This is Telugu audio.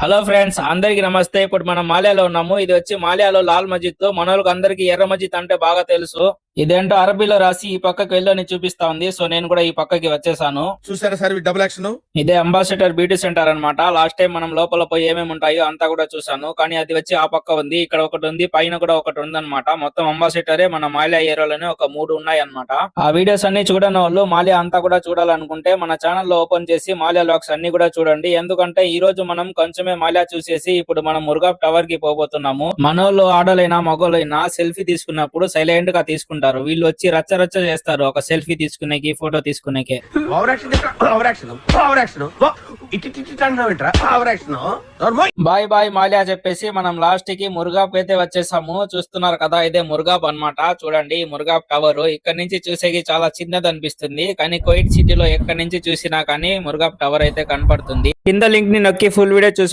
హలో ఫ్రెండ్స్, అందరికి నమస్తే. ఇప్పుడు మనం మాల్యాలో ఉన్నాము. ఇది వచ్చి మాల్యాలో లాల్ మస్జిద్. మనోళ్ళకి అందరికి ఎర్ర మస్జిద్ అంటే బాగా తెలుసు. ఇదేంటో అరబీలో రాసి ఈ పక్కకి వెళ్ళని చూపిస్తా ఉంది. సో నేను కూడా ఈ పక్కకి వచ్చేసాను. చూసారా సార్ డబుల్ యాక్షన్. ఇదే అంబాసిడర్ బ్యూటీ సెంటర్ అన్నమాట. లాస్ట్ టైం మనం లోపల పోయి ఏమేమి ఉంటాయో అంతా కూడా చూసాను. కానీ అది వచ్చి ఆ పక్క ఉంది, ఇక్కడ ఒకటి ఉంది, పైన కూడా ఒకటి ఉంది అనమాట. మొత్తం అంబాసిడరే మన మాల్యా ఏరియాలోనే ఒక 3 ఉన్నాయి అనమాట. ఆ వీడియోస్ అన్ని చూడని వాళ్ళు మాల్యా అంతా కూడా చూడాలనుకుంటే మన ఛానల్ లో ఓపెన్ చేసి మాల్యా లాక్స్ అన్ని కూడా చూడండి. ఎందుకంటే ఈ రోజు మనం కొంచెమే మాల్యా చూసేసి ఇప్పుడు మనం మురుగాబ్ టవర్ కి పోబోతున్నాము. మనోళ్ళు ఆడలైనా మగోళ్ళైనా సెల్ఫీ తీసుకున్నప్పుడు సైలెంట్ గా తీసుకుంటారు. వీళ్ళు వచ్చి రచ్చ రచ్చ చేస్తారు ఒక సెల్ఫీ తీసుకునేకి, ఫోటో తీసుకునేకి. బాయ్ బాయ్ మాల్యా చెప్పేసి మనం లాస్ట్ కి మురుగాబ్ అయితే వచ్చేసాము. చూస్తున్నారు కదా, ఇదే మురుగాబ్ అన్నమాట. చూడండి మురుగాబ్ టవర్ ఇక్కడ నుంచి చూసేకి చాలా చిన్నది అనిపిస్తుంది, కానీ కువైట్ సిటీలో ఎక్కడి నుంచి చూసినా కానీ మురుగాబ్ టవర్ అయితే కనపడుతుంది. కింద లింక్ ని నొక్కి ఫుల్ వీడియో చూసే